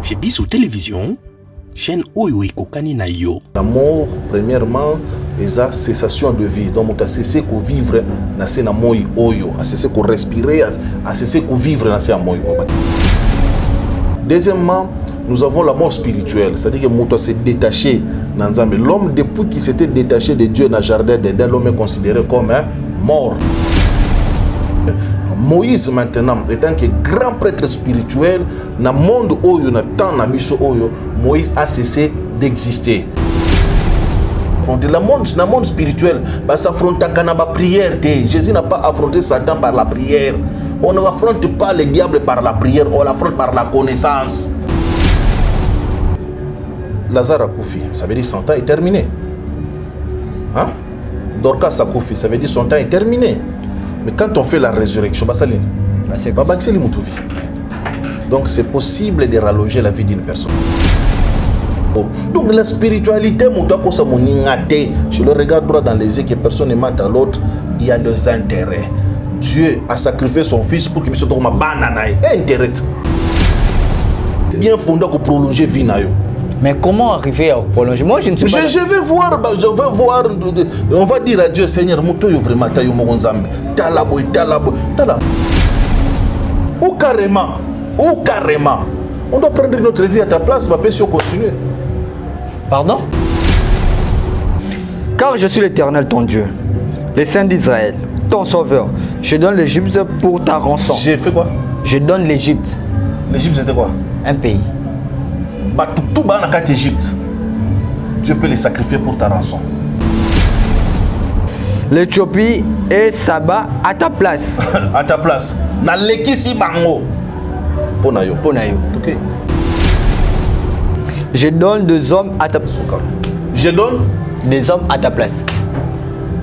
J'ai bis sur télévision, chaîne Oyo et Kokani na yo. La mort, premièrement, est la cessation de vie. Donc, on a cessé de vivre dans ce moi Oyo, a cessé de respirer, a cessé de vivre dans ce moi Oyo. Deuxièmement, nous avons la mort spirituelle, c'est-à-dire que Mouta s'est détaché dans Nzambe. L'homme, depuis qu'il s'était détaché de Dieu dans le jardin d'Éden, l'homme est considéré comme mort. Moïse maintenant, étant que grand prêtre spirituel, dans le monde où il y a tant de Moïse a cessé d'exister. Dans le monde spirituel, ça s'affronte à la prière. Jésus n'a pas affronté Satan par la prière. On n'affronte pas le diable par la prière, on l'affronte par la connaissance. Lazare a Koufi, ça veut dire son temps est terminé. Hein? Dorcas a Koufi, ça veut dire son temps est terminé. Mais quand on fait la résurrection, donc c'est possible de rallonger la vie d'une personne. Donc la spiritualité, je le regarde droit dans les yeux, que personne ne ment à l'autre, il y a des intérêts. Dieu a sacrifié son fils pour qu'il puisse être ma banane. Intérêt. Bien fondé pour prolonger la vie. Mais comment arriver à prolonger? Moi, je ne suis pas... Je vais voir, on va dire à Dieu, Seigneur, vraiment, talabo. Ou carrément, on doit prendre notre vie à ta place, ma paix, si on continue. Pardon? Car je suis l'Éternel, ton Dieu, le Saint d'Israël, ton sauveur. Je donne l'Égypte pour ta rançon. J'ai fait quoi? Je donne l'Égypte. L'Égypte, c'était quoi? Un pays. Tout dans la carte Égypte, Dieu peut les sacrifier pour ta rançon. L'Éthiopie et Saba à ta place. À ta place. Na lekisi bango. Ponayo. Ok. Je donne des hommes à ta place. Je donne des hommes à ta place.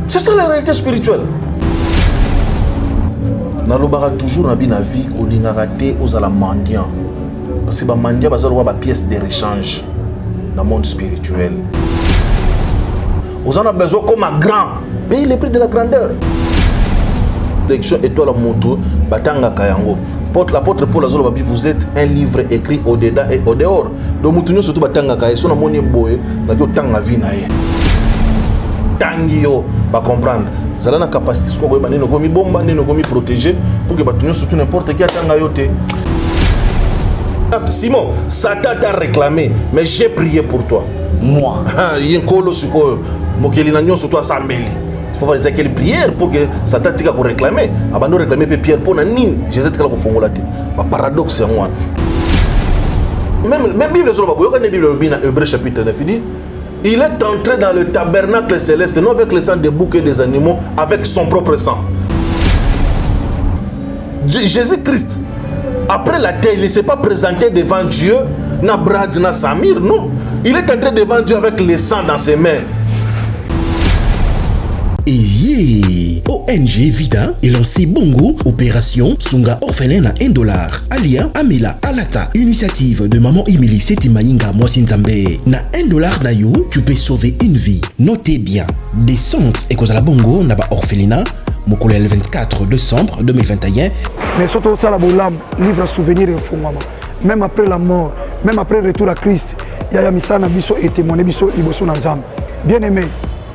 C'est ça la réalité spirituelle. Nalobara toujours na vie ko lingaka te ozala mendiant. Parce que les mendiants ont des pièces de rechange dans le monde spirituel. Vous en avez besoin comme un grand. Payez le prix de la grandeur. L'élection étoile à moto, Batanga Kayango. L'apôtre Paul Azolo Babi, vous êtes un livre écrit au-dedans et au-dehors. Donc, nous sommes surtout Batanga Kayango. Si on a un boy, nous avons tanga vie. Tangio, va comprendre. Vous avez la capacité de protéger pour que nous surtout n'importe qui a tanga yote. Simon, Satan t'a réclamé, mais j'ai prié pour toi. Moi. Il y a un colo sur toi. Il faut faire des prières pour que Satan t'ait réclamé. Avant de réclamer Pierre pour Nanine, Jésus t'a fait un paradoxe. Même la Bible, Hébreux chapitre 9, il dit il est entré dans le tabernacle céleste, non avec le sang des boucs et des animaux, avec son propre sang. Jésus-Christ, après la terre, il ne s'est pas présenté devant Dieu, na Brad, na Samir, non. Il est entré devant Dieu avec le sang dans ses mains. Et ONG Vida est lancé Bongo, opération Sunga orphelin à $1. Alia Amela Alata, initiative de Maman Emily Setimainga Mwasinzambe. Na $1 na you, tu peux sauver une vie. Notez bien, descente et cause à la Bongo na ba orphelinat. Mokolo le 24 décembre 2021. Mais surtout ça, la Boulam, livre souvenir et fondement. Même après la mort, même après le retour à Christ, il y a Misana Bisso et témoigné Bisso Liboso Nazam. Bien aimé,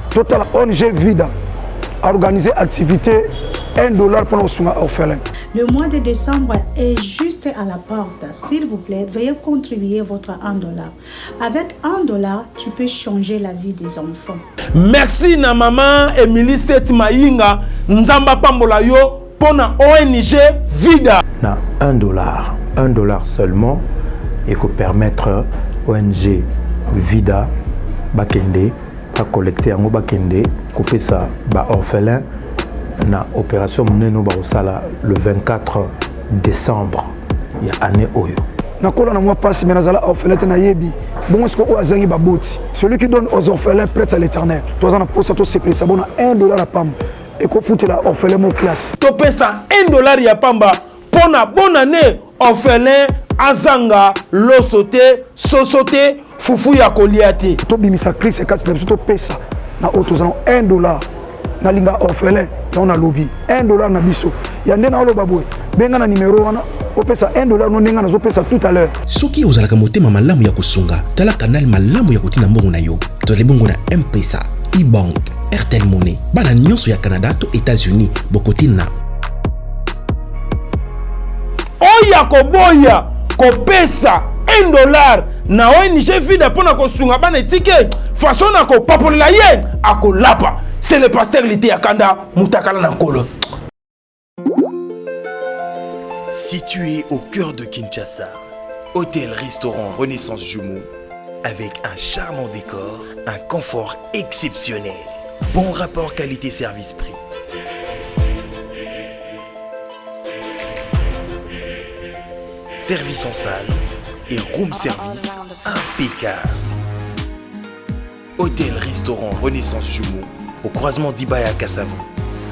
Total ONG Vida a organisé activité $1 pour nos soins orphelins. Le mois de décembre est juste à la porte. S'il vous plaît, veuillez contribuer votre $1. Avec $1, tu peux changer la vie des enfants. Merci na maman Emily Setimainga Nzamba Pambola yo pour na ONG Vida. Na $1 seulement et que permettre ONG Vida bakende à collecter en bakende couper ça ba orphelin na opération meneno ba osala le 24 décembre ya année oyo. Na kola na moi passe mais nazala orphelin na yebi. Bon est-ce que o azangi ba boti. Celui qui donne aux orphelins prête à l'Éternel. Toi on a pour ça to c'est ça bon $1 à pam et ko foutre la orphelin mon classe. To pesa $1 ya pamba pour na bonne année orphelin azanga losote sosote fufu ya koliate. To bimisa Christ et 4 to pesa na auto $1 na linga orphelin na on a lobby $1 na biso ya ndena oloba boy benga na numéro wana opesa $1 no ndenga nazo pesa tout à l'heure soki ozalaka motema malamu ya kosunga tala canal malamu ya kotina mbongo na yo tozali bongo na M-Pesa, e-bank, Airtel Money bana nyonso ya Canada to États-Unis bokotina oya koboya kopesa $1 na ONG Vida pona kosunga bana etike façon na kopapolela ye akolapa c'est le pasteur Lité Yakanda Mutakala Nankolo. Situé au cœur de Kinshasa, hôtel-restaurant Renaissance Jumeaux, avec un charmant décor, un confort exceptionnel, bon rapport qualité-service-prix. Service en salle et room service impeccable. Hôtel-restaurant Renaissance Jumeaux, au croisement d'Ibaya Kassavou.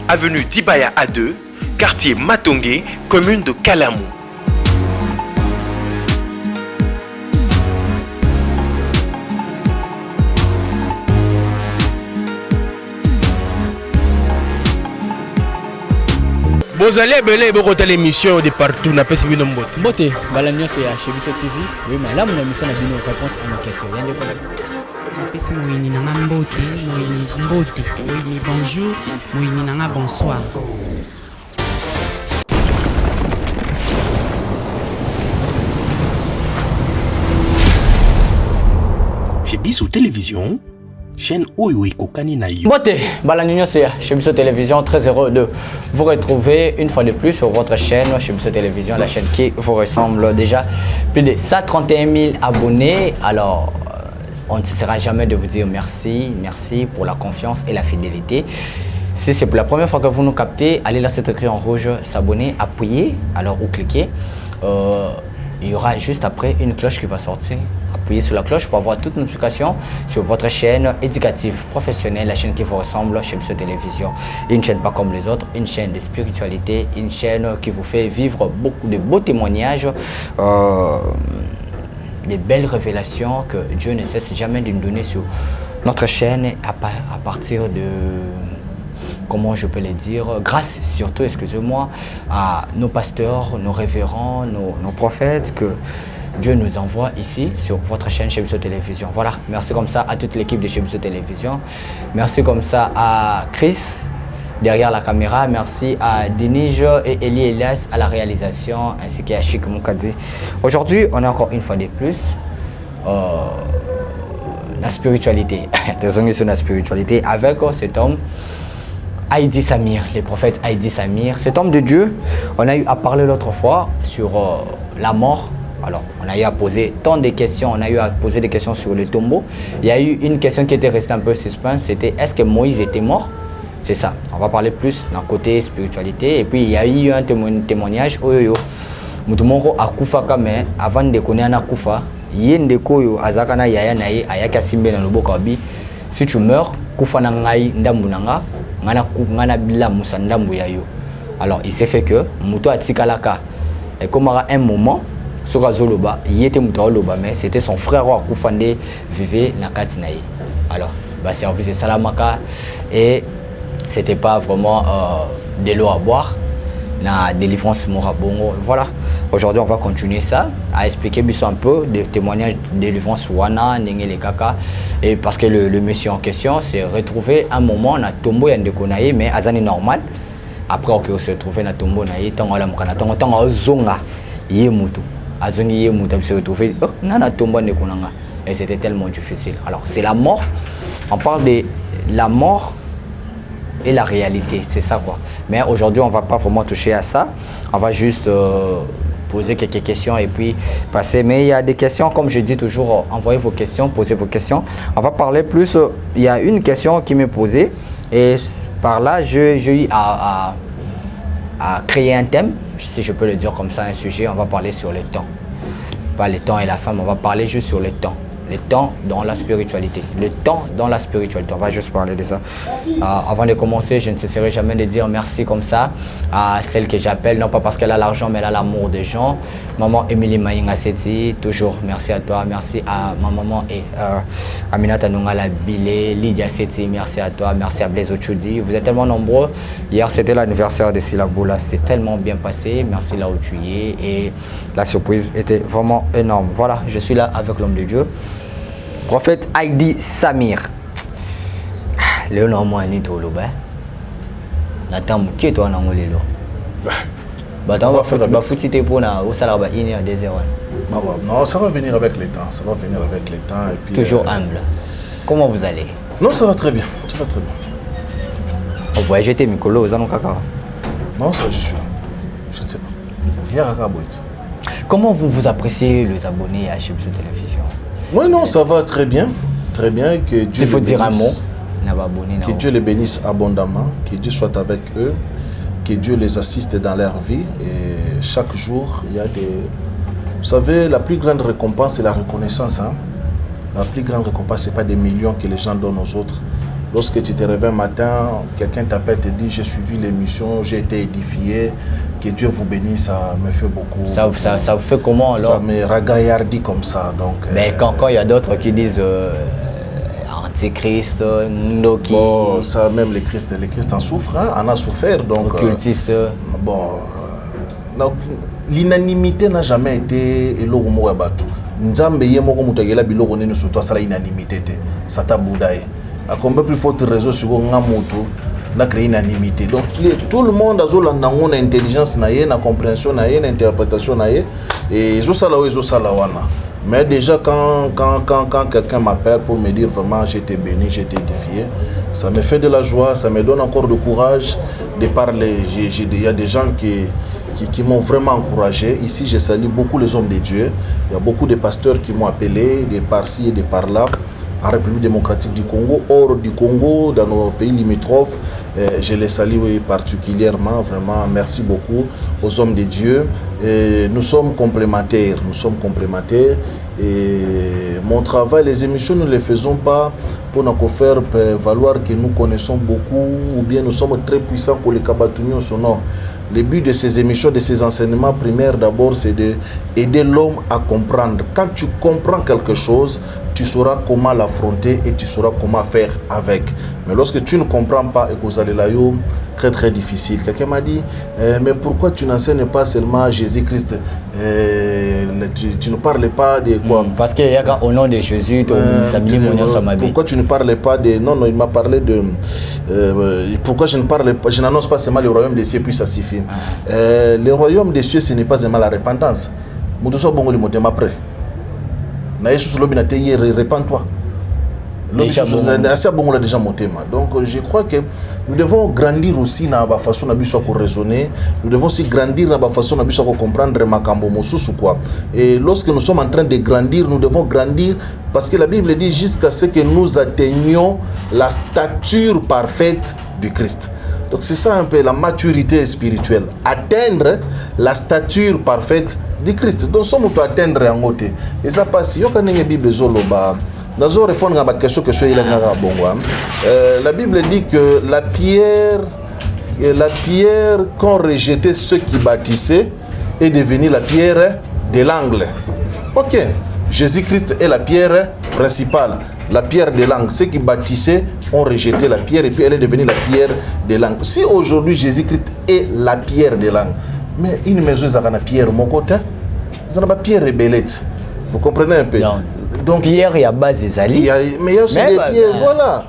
Avenue d'Ibaya A2, quartier Matongé, commune de Kalamou. Vous allez belé beaucoup de l'émission de partout na pesi bino mbote. Mbote, balanyo c'est chez Biso TV. Oui, mais là mon émission a bino réponse à nos questions. Yande ko na pesi moyini nanga mbote, moyini mbote, moyini bonjour, moyini nanga bonsoir. Chez Biso Télévision, chaîne Oyo Kokani na yo. Bote, Balanigno c'est chez Biso Télévision, très heureux de vous retrouver une fois de plus sur votre chaîne chez Biso Télévision, la chaîne qui vous ressemble déjà. Plus de 131 000 abonnés. Alors, on ne cessera jamais de vous dire merci, merci pour la confiance et la fidélité. Si c'est pour la première fois que vous nous captez, allez là, c'est écrit en rouge, s'abonner, appuyer, alors ou cliquez. Il y aura juste après une cloche qui va sortir. Appuyez sur la cloche pour avoir toute notification sur votre chaîne éducative professionnelle, la chaîne qui vous ressemble chez Biso Télévision. Une chaîne pas comme les autres, une chaîne de spiritualité, une chaîne qui vous fait vivre beaucoup de beaux témoignages, des belles révélations que Dieu ne cesse jamais de nous donner sur notre chaîne à partir de, comment je peux le dire, grâce surtout, excusez-moi, à nos pasteurs, nos révérends, nos prophètes que Dieu nous envoie ici sur votre chaîne chez Biso Télévision. Voilà, merci comme ça à toute l'équipe de chez Biso Télévision. Merci comme ça à Chris derrière la caméra. Merci à Denige et Eli Elias à la réalisation ainsi qu'à Chik Moukadi. Aujourd'hui, on est encore une fois de plus la spiritualité. Désolé sur la spiritualité avec cet homme. Haïdi Samir, les prophètes Haïdi Samir, cet homme de Dieu, on a eu à parler l'autre fois sur la mort. Alors, on a eu à poser tant de questions, on a eu à poser des questions sur le tombeau. Il y a eu une question qui était restée un peu suspense, c'était est-ce que Moïse était mort? C'est ça, on va parler plus d'un côté spiritualité. Et puis, il y a eu un témoignage, Mutumoro akufa kame, avant de connaître un akufa, yendeko yo azakana yaya nae ayaka simbe na loboko abi. Si tu meurs, kufa na ngai ndambu nanga, ngana bila musa ndambu ya yo. Alors, il s'est fait que muto atikalaka. Et comme à un moment, sur Azoloba, il était Moutoloba, mais c'était son frère Koufande vivait na Katinaï. Alors, bah, service de Salamaka et c'était pas vraiment de l'eau à boire, la délivrance Morabongo. Voilà. Aujourd'hui, on va continuer ça, à expliquer un peu des témoignages de délivrance Wana, Nengele Kaka. Et parce que le monsieur en question s'est retrouvé un moment, on a tombé en déconaï, mais à zane normal. Après, on s'est retrouvé dans tombeau naï, tant on a mokana, tant on a zonga, yemutu. Azoni yemutu s'est retrouvé, nana tombeau nekonanga. Et c'était tellement difficile. Alors, c'est la mort. On parle de la mort et la réalité, c'est ça quoi. Mais aujourd'hui, on va pas vraiment toucher à ça. On va juste poser quelques questions et puis passer. Mais il y a des questions, comme je dis toujours, envoyez vos questions, posez vos questions. On va parler plus. Il y a une question qui m'est posée et par là, j'ai eu à créer un thème, si je peux le dire comme ça, un sujet. On va parler sur le temps. Pas le temps et la femme, on va parler juste sur le temps. Le temps dans la spiritualité. Le temps dans la spiritualité. On va juste parler de ça. Avant de commencer, je ne cesserai jamais de dire merci comme ça à celle que j'appelle, non pas parce qu'elle a l'argent, mais elle a l'amour des gens. Maman Émilie Maïnga Seti, toujours merci à toi. Merci à ma maman et Aminata Nungala Bilé, Lydia Seti, merci à toi. Merci à Blaise Ochudi. Vous êtes tellement nombreux. Hier, c'était l'anniversaire de Silaboula. C'était tellement bien passé. Merci là où tu y es. Et la surprise était vraiment énorme. Voilà, je suis là avec l'homme de Dieu. Prophète Heidi Samir. Léo n'a moins ni tout le bas. Nathan qui est toi dans le lot. Bah on va foutre pour na au salaire bah il est à 2 heures. Non, ça va venir avec le temps. Ça va venir avec le temps et puis. Toujours humble. Comment vous allez? Non, ça va très bien. Ça va très bien. On va jeter Mikolo aux anneaux caca. Non, ça je suis là. Je ne sais pas. Il y a Raka Boit. Comment vous appréciez les abonnés à Chibousso Télévision? Oui, non, ça va très bien. Très bien. Que Dieu il faut dire un mot. Que Dieu les bénisse abondamment. Que Dieu soit avec eux. Que Dieu les assiste dans leur vie. Et chaque jour, il y a des... Vous savez, la plus grande récompense, c'est la reconnaissance. Hein? La plus grande récompense, ce n'est pas des millions que les gens donnent aux autres. Lorsque tu te réveilles un matin, quelqu'un t'appelle, te dit « J'ai suivi l'émission, j'ai été édifié. Que Dieu vous bénisse, ça me fait beaucoup. » Ça vous fait comment alors? Ça me ragaillardit comme ça. Donc, mais quand il y a d'autres qui disent Antichrist, Ndoki... Bon, ça même les Christ en souffrent, hein, en a souffert. Donc, occultiste. L'inanimité n'a jamais été eloko moko ya bato. Nzambe ye moko mutagela biloko nene surtout ça l'inanimité te. Ça t'a boudaye. À combien plus forte réseau sur nga moto na créé unanimité. Donc tout le monde a zolanda ngona intelligence na ye, na compréhension na ye, na interprétation na ye et zo sala wana. Mais déjà quand quelqu'un m'appelle pour me dire vraiment j'ai été béni, j'ai été édifié, ça me fait de la joie, ça me donne encore de courage de parler. Il y a des gens qui m'ont vraiment encouragé. Ici, je salue beaucoup les hommes de Dieu. Il y a beaucoup de pasteurs qui m'ont appelé, de par-ci et de par-là, en République démocratique du Congo, hors du Congo, dans nos pays limitrophes. Je les salue particulièrement, vraiment. Merci beaucoup aux hommes de Dieu. Et nous sommes complémentaires. Et mon travail, les émissions, nous ne les faisons pas pour nous faire valoir que nous connaissons beaucoup ou bien nous sommes très puissants pour les Kabatunions. Non. Le but de ces émissions, de ces enseignements primaires, d'abord, c'est d'aider l'homme à comprendre. Quand tu comprends quelque chose, tu sauras comment l'affronter et tu sauras comment faire avec. Mais lorsque tu ne comprends pas et que vous allez là, très très difficile. Quelqu'un m'a dit, mais pourquoi tu n'enseignes pas seulement Jésus-Christ? Tu ne parles pas de quoi? Parce qu'il y a au nom de Jésus, pourquoi tu ne parles pas de... Non, il m'a parlé de... pourquoi je ne parle pas, je n'annonce pas seulement le royaume des cieux, puis ça suffit. Le royaume des cieux, ce n'est pas seulement la repentance. Après. Répands-toi. Donc je crois que nous devons grandir aussi dans la façon de raisonner. Nous devons aussi grandir dans la façon de comprendre quoi. Et lorsque nous sommes en train de grandir, nous devons grandir parce que la Bible dit jusqu'à ce que nous atteignions la stature parfaite du Christ. Donc c'est ça un peu la maturité spirituelle. Atteindre la stature parfaite du Christ. Donc si nous atteindre en côté. Et ça passe. Dans répondre à la question que je suis la Bible dit que la pierre qu'ont rejeté ceux qui bâtissaient est devenue la pierre de l'angle. Ok, Jésus-Christ est la pierre principale, la pierre de l'angle. Ceux qui bâtissaient ont rejeté la pierre et puis elle est devenue la pierre de l'angle. Si aujourd'hui Jésus-Christ est la pierre de l'angle, mais une maison est la pierre mon côté, ça n'a pas pierre rebellette. Vous comprenez un peu? Non. Donc, pierre, il y a base des alliés. Mais il y a aussi des pierres, voilà.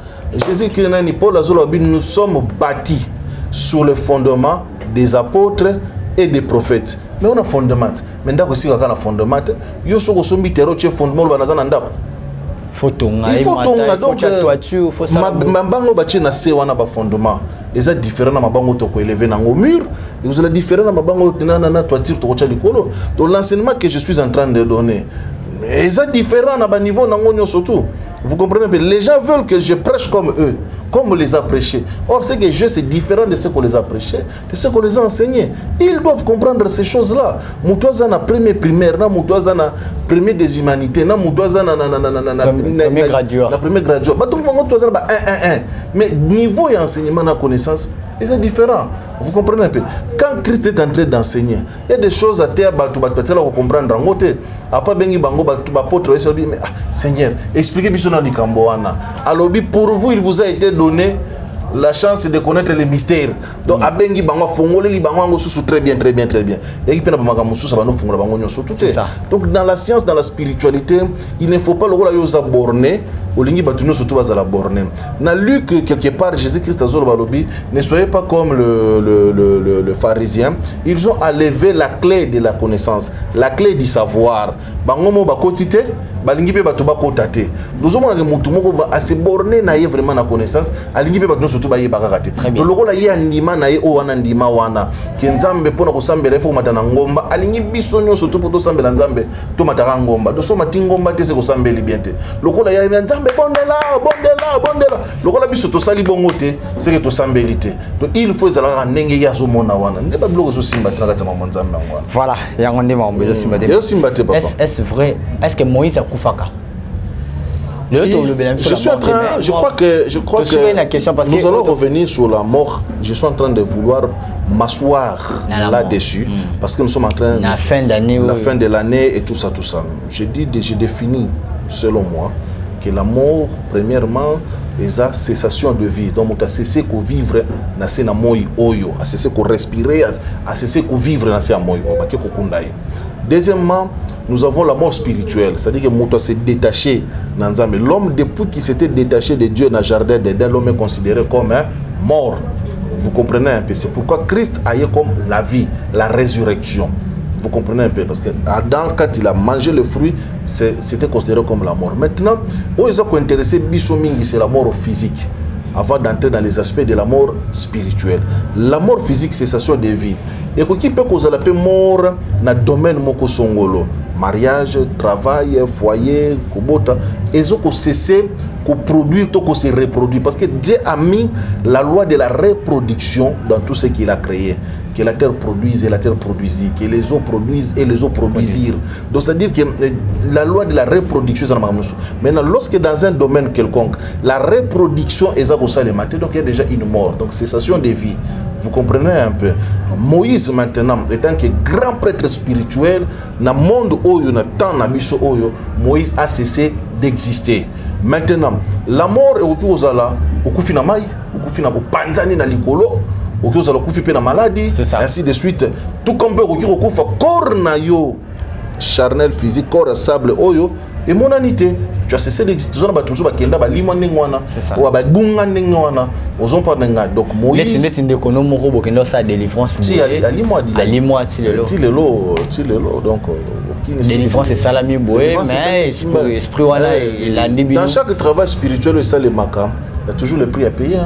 Jésus-Christ et Paul Azolobi, nous sommes bâtis sur le fondement des apôtres et des prophètes. Mais on a fondement. Mais on a aussi un fondement. Il y a aussi un fondement. Il faut donc toiture, faut ça. Mabango bâti na se wana ba fondement. Eza différent na mabango to ko élever na mur. Et vous êtes différent na mabango na toiture to ko cha likolo. Donc l'enseignement que je suis en train de donner, eza différent na ba niveau na ngonyo surtout. Vous comprenez? Les gens veulent que je prêche comme eux, comme on les a prêchés. Or, ce que je c'est différent de ce qu'on les a prêchés, de ce qu'on les a enseignés. Ils doivent comprendre ces choses-là. Moutouaza na premier primaire, na moutouaza na premier des humanités, na moutouaza na premier graduat. La première graduat. Bah tout le monde moutouaza na 1. Mais niveau et enseignement na connaissance, c'est différent. Vous comprenez un peu? Quand Christ est en train d'enseigner, il y a des choses à terre, pour comprendre. Après, bengi bango, apôtre, ils se disent, mais Seigneur, expliquez-moi dans l'Ikamboana. Alors, pour vous, il vous a été donné la chance de connaître les mystères. Donc, abengi bango, fongole li bango, sous très bien. Et puis, donc, dans la science, dans la spiritualité, il ne faut pas le rôle à borner. Dans Luc, quelque part, Jésus-Christ a dit, ne soyez pas comme le pharisien. Ils ont enlevé la clé de la connaissance, la clé du savoir. Bangomo bakotite, balingi pe batu bakotate. Nous avons mutu moko assez borné na ye vraiment na connaissance, alingi pe batu surtout ba ye bakakate. Donc le rôle ya ndima na ye o wana ndima wana. Kenzambe pona ko sambela fo matana ngomba, alingi biso nyo surtout poto sambela nzambe, to mataka ngomba. Do so matingomba te se ko sambeli biente. Le rôle ya nzambe bondela. Le rôle biso to sali bongote, c'est que to sambelité. Donc il faut ça ndenge ya zo mona wana. Ndeba bloko zo simba tana kata mamanzambe ngwana. Voilà, ya ngondi mambe zo simba. Est-ce vrai? Est-ce que Moïse a koufaka? Je crois que nous allons revenir sur la mort. Je suis en train de vouloir m'asseoir là-dessus parce que nous sommes en train la fin de l'année et tout ça. J'ai défini, selon moi, que la mort, premièrement, est la cessation de vie. Donc, on a cessé de vivre dans le moi oyo, a cessé de respirer, a cessé de vivre dans le moi oyo. Deuxièmement, nous avons la mort spirituelle, c'est-à-dire que Mouta s'est détaché dans Nzambe. L'homme, depuis qu'il s'était détaché de Dieu dans le jardin d'Éden, l'homme est considéré comme mort. Vous comprenez un peu? C'est pourquoi Christ a eu comme la vie, la résurrection. Vous comprenez un peu? Parce que Adam, quand il a mangé le fruit, c'était considéré comme la mort. Maintenant, où ils ont intéressé Bissomingi, c'est la mort physique. Avant d'entrer dans les aspects de la mort spirituelle. La mort physique, c'est cessation de vie. Et qui peut causer la mort dans le domaine moko songolo, mariage, travail, foyer, kubota, ils ont cessé de produire, de se reproduire. Parce que Dieu a mis la loi de la reproduction dans tout ce qu'il a créé. Que la terre produise et la terre produisit, que les eaux produisent et les eaux produisirent. Donc c'est-à-dire que la loi de la reproduction, maintenant lorsque dans un domaine quelconque, la reproduction est à cause de donc il y a déjà une mort, donc cessation de vie. Vous comprenez un peu? Moïse maintenant, étant que grand prêtre spirituel, dans le monde où il y a tant d'abisso, Moïse a cessé d'exister. Maintenant, la mort est au Kuzala, au Kufina Mai, au Kufina Panzani na Likolo, au Kuzala Kufi na maladie, ainsi de suite. Tout comme au Kufa corps na yo, charnel physique, corps sable oyo, et monanité. Tu as cessé d'exister. Tu as cessé d'exister. Donc Moïse. Délivrance c'est salami boé, mais esprit dans chaque travail spirituel, il y a toujours le prix à payer.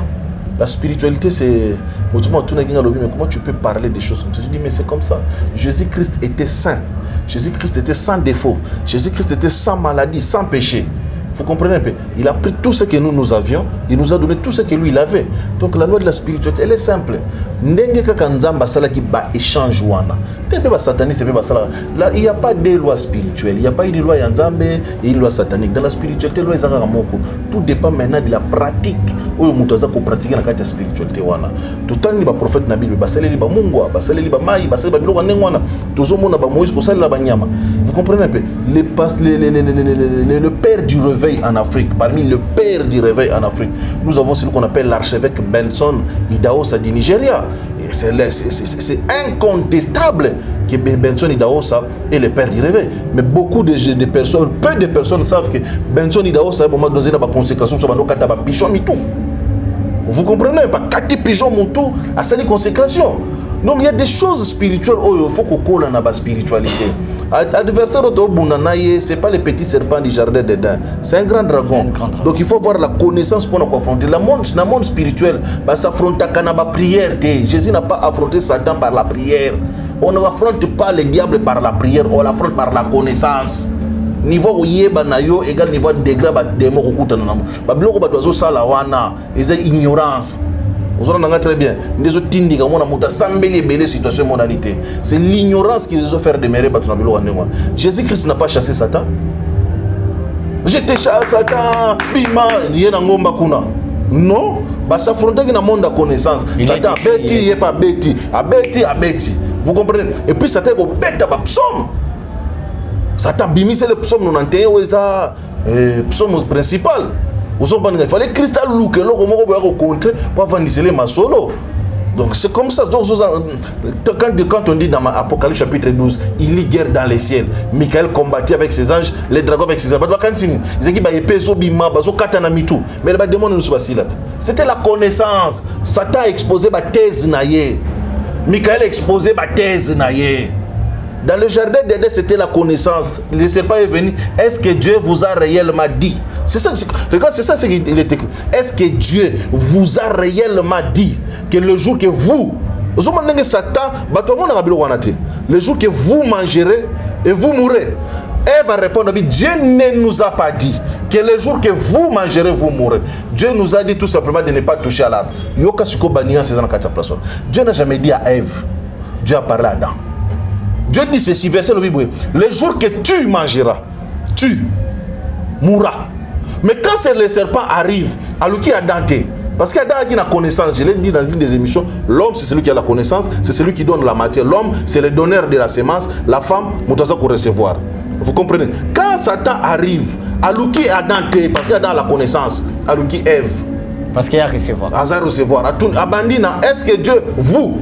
La spiritualité, c'est... Mais comment tu peux parler des choses comme ça? Je dis, mais c'est comme ça. Jésus-Christ était saint. Jésus-Christ était sans défaut. Jésus-Christ était sans maladie, sans péché. Vous comprenez un peu? Il a pris tout ce que nous avions, il nous a donné tout ce que lui il avait. Donc la loi de la spiritualité, elle est simple. Ndenge kaka nzamba sala ki ba échange wana. Tepe ba sataniste tepe ba sala. Là, il n'y a pas de loi spirituelle, il n'y a pas une loi nzambe et une loi satanique. Dans la spiritualité, loi ezaka moko. Tout dépend maintenant de la pratique. Oyo mutu aza ko pratiquer na kati ya spiritualité wana. Totani ba prophète na Bible, ba saleli ba mungwa, ba saleli ba mai, ba saleli ba biloko ndenge wana. Tozomona ba Moïse ko saleli ba nyama. Vous comprenez un peu? Le père du réveil en Afrique, parmi le père du réveil en Afrique, nous avons celui qu'on appelle l'archevêque Benson Idahosa du Nigeria. Et c'est incontestable que Benson Idahosa est le père du réveil. Mais beaucoup de personnes, peu de personnes savent que Benson Idahosa, à un moment donné, il y a une consécration sur le pigeon mitou. Vous comprenez? Pas 4 pigeons mitou à cette consécration. Donc il y a des choses spirituelles où il faut qu'on colle dans la spiritualité. Adversaire de Bunanaye, ce n'est pas le petit serpent du jardin d'Éden, c'est un grand dragon. Donc il faut avoir la connaissance pour nous affronter. Le monde spirituel, s'affronter à la prière. Jésus n'a pas affronté Satan par la prière. On n'affronte pas le diable par la prière, on l'affronte par la connaissance. niveau yeba na yo égal niveau degré ba démo kokuta na ba biloko ba dozo sala wana eza ignorance. Vous en avez très bien. Des autres tindika mona muta sambeli belle situation monalité. C'est l'ignorance qui les a fait demeurer battre na bilo wanengwa. Jésus-Christ n'a pas chassé Satan. J'étais chassé Satan, bima, yena ngomba kuna. Non, bah s'affronter qui na monde de connaissance. Satan bêti, il est pas bêti, abeti. Vous comprenez? Et puis Satan go bête ba psaume. Satan bimi c'est le psaume 91 ou ça psaume principal. Il fallait cristal look et l'autre mot pour contrer pour vendre les masolo. Donc c'est comme ça. Quand on dit dans Apocalypse chapitre 12, il y a guerre dans les ciels. Michael combattit avec ses anges, les dragons avec ses anges. Mais les démons ne sont pas si là. C'était la connaissance. Satan a exposé ma thèse naïe. Michael a exposé ma thèse naïe. Dans le jardin d'Éden, c'était la connaissance. Le serpent est venu. Est-ce que Dieu vous a réellement dit? C'est ça. Regarde, c'est ça ce qu'il est écrit. Est-ce que Dieu vous a réellement dit que le jour que vous, le jour que vous mangerez et vous mourrez? Elle va répondre, Dieu ne nous a pas dit que le jour que vous mangerez, vous mourrez. Dieu nous a dit tout simplement de ne pas toucher à l'arbre. Dieu n'a jamais dit à Ève. Dieu a parlé à Adam. Dieu dit ceci, verset le Bible. Le jour que tu mangeras, tu mourras. Mais quand le serpent arrive, à l'outil à Dante, parce qu'Adam qui a la connaissance, je l'ai dit dans une des émissions, l'homme c'est celui qui a la connaissance, c'est celui qui donne la matière. L'homme c'est le donneur de la semence, la femme, moutaza pour recevoir. Vous comprenez? Quand Satan arrive, à l'outil à Dante, parce qu'Adam a la connaissance, à l'outil Ève. Parce qu'il y a recevoir. À recevoir. À Bandina, est-ce que Dieu, vous,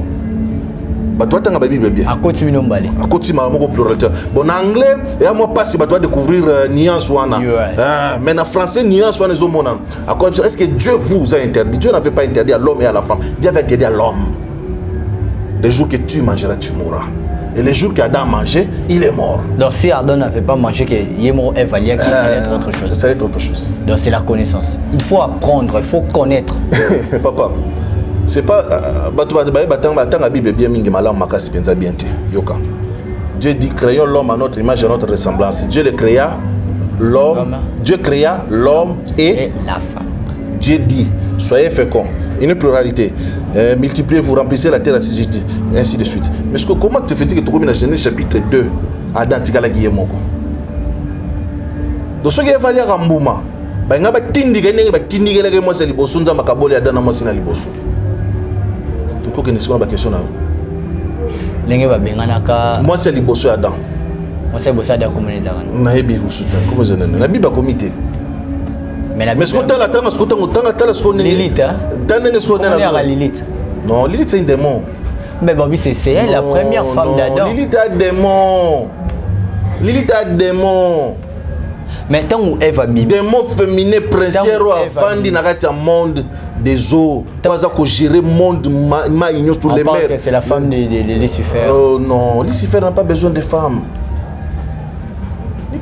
toi tu as Bible bien. À côté de Nombali. À côté de pluralité. Bon en anglais, et à moi pas si tu dois découvrir nuance wana. Mais en français nuance wana zo mona. Est-ce que Dieu vous a interdit? Dieu n'avait pas interdit à l'homme et à la femme. Dieu avait interdit à l'homme. Le jour que tu mangeras, tu mourras. Et le jour qu'Adam a mangé, il est mort. Donc si Adam n'avait pas mangé, qu'il est mort, Ève allait ça allait être autre chose. Ça allait être autre chose. Donc c'est la connaissance. Il faut apprendre, il faut connaître. Papa. C'est pas la Bible bien mingi malam makasi penza bien te yoka. Dieu dit créons l'homme à notre image et à notre ressemblance. Dieu le créa l'homme, Dieu créa l'homme et la femme. Dieu dit soyez féconds, une pluralité, multipliez-vous, remplissez la terre ainsi de suite. Mais comment te fait-il que tu commis dans Genèse chapitre 2 Adam tikala giyemoko. Donc ce qui est valé à Rambouma, ba ngaba tindi kenenge ba tindi keleke mo seli bosu nzamba kaboli Adam na mo sina liboso. Que nous avons la question. Moi, c'est le bosso Adam. Moi, c'est le bosso Adam. Comment c'est la Bible a comité. Mais ce que tu as la ce que tu as Lilith. Lilith. Non, Lilith, c'est un démon. Mais Bobby, c'est elle, la première femme d'Adam. Lilith a un démon. Lilith a un démon. Mais tant où Ève a mis démon féminin princière ou avandi na kati monde des eaux pas à gérer le monde ma igno tous les mers. C'est la femme de Lucifer. Oh non, Lucifer n'a pas besoin de femmes.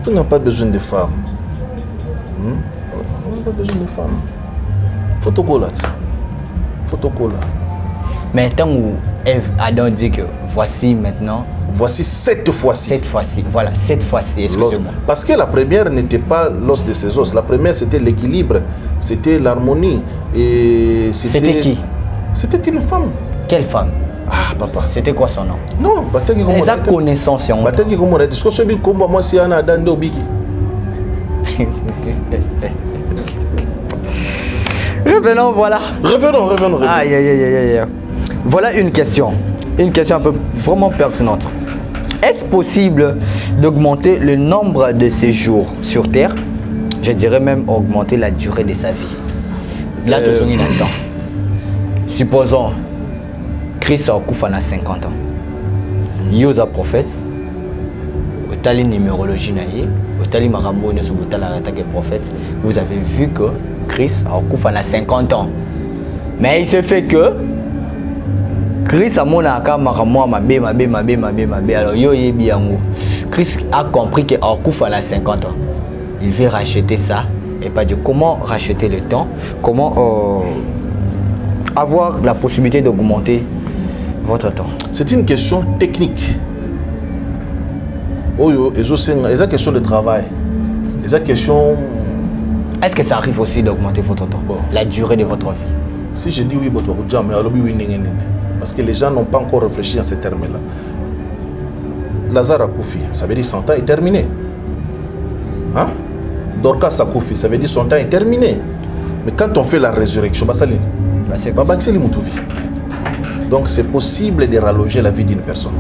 Il n'a pas besoin de femmes. On n'a pas besoin de femmes. Photocollate. Mais tant où Adam dit que voici maintenant. Voici cette fois-ci. Cette fois-ci, voilà, cette fois-ci, excusez-moi. Parce que la première n'était pas l'os de ses os. La première, c'était l'équilibre, c'était l'harmonie. Et c'était qui? C'était une femme. Quelle femme? Ah, papa. C'était quoi son nom? Non, les a connaissance. Revenons, voilà. Revenons. Aïe. Voilà une question un peu vraiment pertinente. Est-ce possible d'augmenter le nombre de ses jours sur Terre? Je dirais même augmenter la durée de sa vie. Là, tu es là-dedans. Supposons, Christ a coupé à 50 ans. Il y a un prophète, il y a une numérologie, il y a une prophète. Vous avez vu que Christ a coupé à 50 ans. Mais il se fait que Christ a Christ a compris qu'il a 50 ans. Il veut racheter ça. Et pas dire comment racheter le temps, comment avoir la possibilité d'augmenter votre temps. C'est une question technique. C'est une question de travail. Les questions. Est-ce que ça arrive aussi d'augmenter votre temps, la durée de votre vie? Si je dis oui, parce que les gens n'ont pas encore réfléchi à ces termes-là. Lazare Akoufi, ça veut dire son temps est terminé. Hein? Dorcas Akoufi, ça veut dire son temps est terminé. Mais quand on fait la résurrection, donc c'est possible de rallonger la vie d'une personne.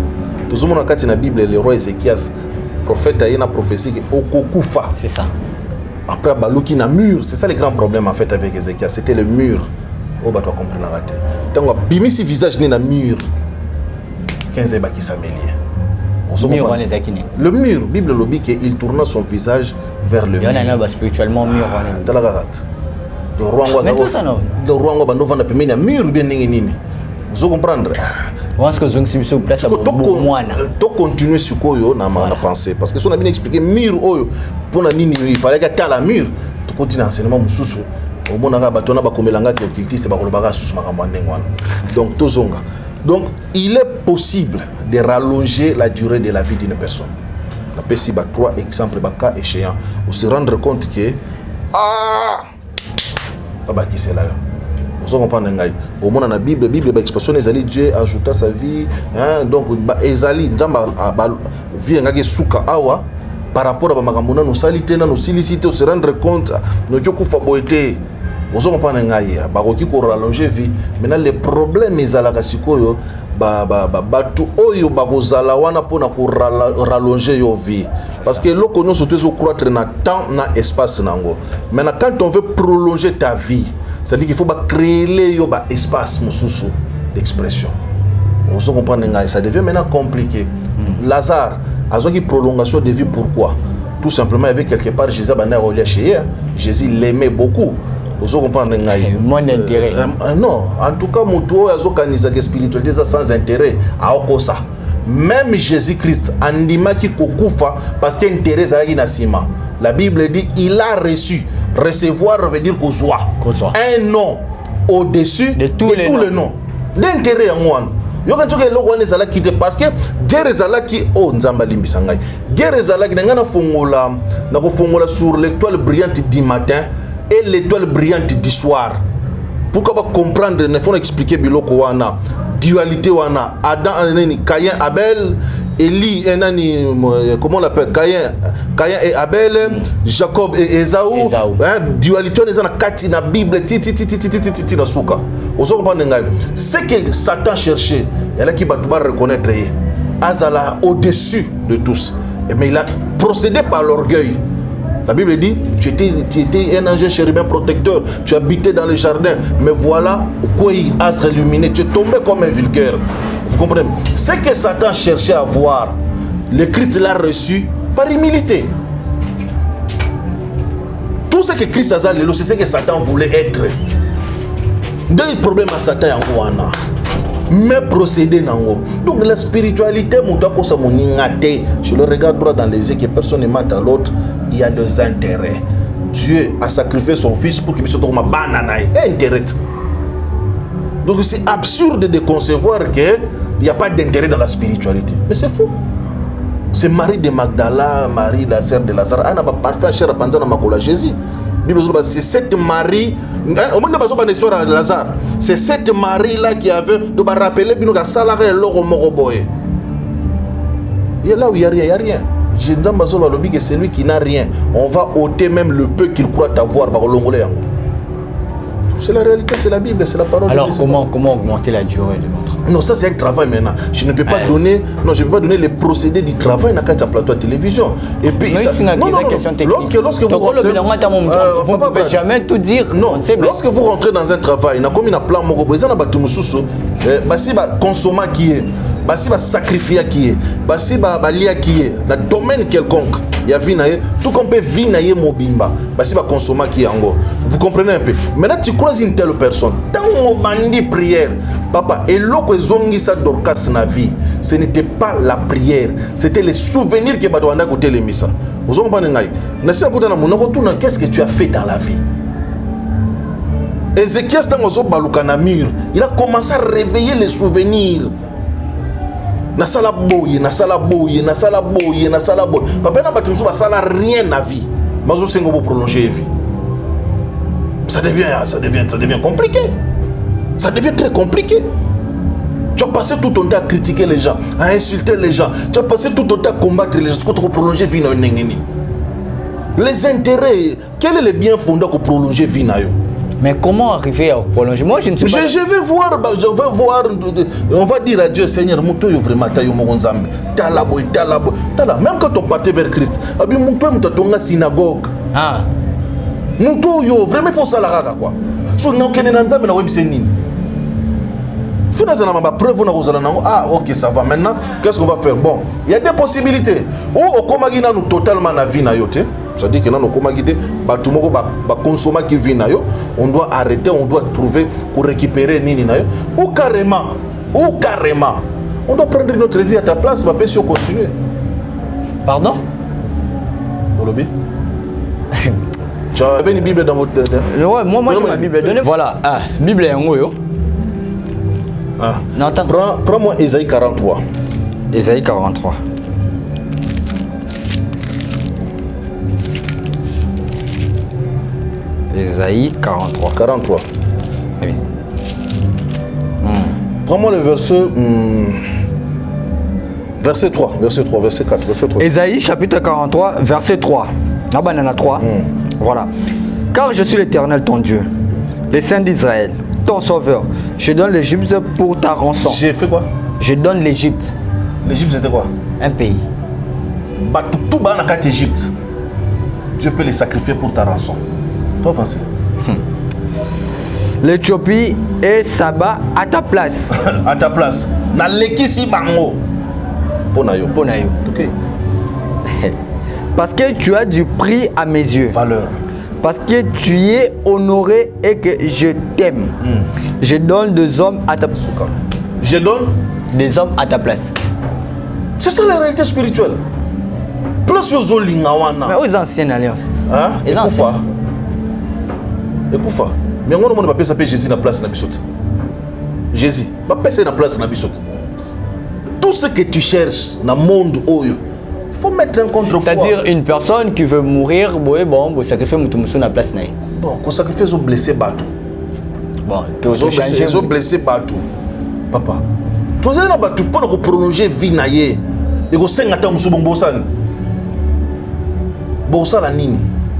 Tout le monde dans la Bible, le roi Ézéchias, prophète a une prophétie qui Okokoufa. C'est ça. Après, Balouki na mur. C'est ça le grand problème en fait avec Ézéchias. C'était le mur. Oh, bah, tu vas comprendre la tête. Tant que bimisi visage n'est na mur. 15 ans qui s'amélie. Le mur, Bible lobby il tourna son visage vers le mur. Il y a spirituellement mur. Le roi va na mur bien nini. Vous comprenez? Tu continuer sur quoi na pensée parce que si on a bien expliqué mur pour na nini il fallait que tu la mur tu continues enseignement mususu au monde na batona ba komelanga ki occultiste ba kolobaka susu makambo ndengwana donc tozonga. Donc il est possible de rallonger la durée de la vie d'une personne. On a ici 3 exemples ba cas échéants pour se rendre compte que qui c'est là. Vous comprenez ngai au monde na Bible expression ezali Dieu ajouta sa vie hein donc ezali nzamba vie ngaki suka awa par rapport à makambo na no salité na no silicité se rendre compte no jokufa boité. Vous comprenez ngai bakoki ko rallonger vie maintenant les problèmes ezalaka sikoyo batu oyo bakozala wana pona ko rallonger yo vie parce que loko no surtout zo croître na temps na espace nango. Maintenant quand on veut prolonger ta vie, c'est-à-dire qu'il faut créer les espace d'expression. Vous comprenez, ça devient maintenant compliqué. Lazare a une prolongation de vie, pourquoi? Tout simplement, il y avait quelque part Jésus Jésus l'aimait beaucoup. Vous comprenez? Mon intérêt. Non, en tout cas, Moutou a une spiritualité sans intérêt. Même Jésus-Christ, Andimaki Kokufa, parce qu'il y a intérêt à l'Inasima. La Bible dit il a reçu. Recevoir veut dire qu'on soit un nom au-dessus de tous les noms. D'intérêt en moi. Parce que guerre ezalaki nzamba limbisangai. Guerre ezalaki ngana fongola sur l'étoile brillante du matin et l'étoile brillante du soir. Pourquoi pas comprendre, il faut expliquer biloko wana. Dualité wana Adam Caïn Abel Eli comment on l'appelle Caïn et Abel Jacob et Esaü dualité on est dans la Bible titi na suka ozo comprendre ngai ce que Satan cherchait il a qui va reconnaître azala au-dessus de tous mais il a procédé par l'orgueil. La Bible dit, tu étais un ange chérubin protecteur, tu habitais dans le jardin, mais voilà, quoi astre illuminé, tu es tombé comme un vulgaire. Vous comprenez? Ce que Satan cherchait à voir, le Christ l'a reçu par humilité. Tout ce que Christ a dit, c'est ce que Satan voulait être. Deux problèmes à Satan en Wana. Mais procéder nango. Donc la spiritualité, je le regarde droit dans les yeux que personne ne ment à l'autre. Il y a des intérêts. Dieu a sacrifié son fils pour qu'il puisse tomber banane. Intérêt. Donc c'est absurde de concevoir qu'il n'y a pas d'intérêt dans la spiritualité. Mais c'est faux. C'est Marie de Magdala, Marie la sœur de Lazare. Elle n'a pas parfait cher à penser à Jésus. C'est cette Marie, au moment de la histoire de Lazare, c'est cette Marie-là qui avait de rappeler que salarié l'oro moroboé. Et là où il n'y a rien, il n'y a rien. Je dis que c'est lui qui n'a rien. On va ôter même le peu qu'il croit avoir par l'ongolais. C'est la réalité, c'est la Bible, c'est la parole. Alors comment augmenter la durée de notre vie? Non, ça c'est un travail maintenant. Je ne peux pas donner, je peux pas donner les procédés du travail dans un plateau de télévision. Et puis ça, lorsque vous rentrez, vous ne pouvez jamais tout dire. Non, lorsque vous rentrez dans un travail, comme il y a plan moko, ils ont battu mususu, basi ba consommer qui est, basi ba sacrifier qui est, basi ba lia qui est, dans domaine quelconque. Il y a vinaye, tout comme peut vinaye mobimba, basi ba consommer qui est en gros. Vous comprenez un peu? Maintenant tu croises une telle personne, tant on bandi prière, papa, et l'autre zongi sa dorcas na vie, ce n'était pas la prière, c'était les souvenirs que badouanda côté les missa. Vous comprenez ngai? Nasi akota na mona retourne, qu'est-ce que tu as fait dans la vie? Ézéchias tangozo baluka na mur, il a commencé à réveiller les souvenirs. Nasala boye. Papa na batusu basala rien na vie. Mazo sengo pour prolonger vie. Ça devient compliqué. Ça devient très compliqué. Tu as passé tout ton temps à critiquer les gens, à insulter les gens. Tu as passé tout ton temps à combattre les gens. Tu as prolonger vie na nengeni. Les intérêts, quel est le bien fondé pour prolonger vie na yo? Mais comment arriver à prolonger? Moi, je ne suis pas... Je vais voir, on va dire à Dieu, Seigneur, Mouto yo vraiment tayo mo nzambe. Talabo. Même quand on partait vers Christ, abi Mouto Mouto tonga synagogue. Ah. Mouto yo vraiment faut ça la raga quoi. So na okene na nzambe na webise nini? Faut na ma preuve na kozala na ah OK ça va maintenant, qu'est-ce qu'on va faire? Bon, il y a des possibilités. Ou okomagina nous totalement na vie na yo te. C'est-à-dire que nous consommer qui vit na yo, on doit arrêter, on doit trouver pour récupérer nini na yo, ou carrément, on doit prendre notre vie à ta place, va pas si on continue. Pardon? Olobi? Tu avais une Bible dans votre... Ouais, moi j'ai ma Bible. Donnez... Voilà, Bible est en haut. Ah. Prends-moi Ésaïe 43. Ésaïe 43. Ésaïe 43. 43. Oui. Prends-moi le verset... verset 3, verset 4, verset 3. Ésaïe chapitre 43, verset 3. La banane 3. Voilà. Car je suis l'Éternel ton Dieu, le Saint d'Israël, ton sauveur. Je donne l'Égypte pour ta rançon. J'ai fait quoi? Je donne l'Égypte. L'Égypte c'était quoi? Un pays. Tout bas dans l'Égypte. Dieu peut les sacrifier pour ta rançon. Toi avancez. L'Éthiopie et Saba à ta place. À ta place. Na lekisi bango. Ponayo. Ok. Parce que tu as du prix à mes yeux. Valeur. Parce que tu es honoré et que je t'aime. Je donne des hommes à ta place. Je donne des hommes à ta place. C'est ça la réalité spirituelle. Plus aux lingawana. Mais aux anciennes alliances. Hein? Écoute. Mais on ne peut pas s'appeler Jésus na place na bisot. Jésus, pas passer na place na bisot. Tout ce que tu cherches dans le monde, il faut mettre un contre-poids. C'est-à-dire une personne qui veut mourir, bon, sacrifier mutumoussou na place na. Bon, qu'on sacrifie aux blessés bateau. Bon, aux blessés bateau. Papa, tu as un bateau pour prolonger vie na ye. Et que 5 ans musu bonbosan. Bosa la nini.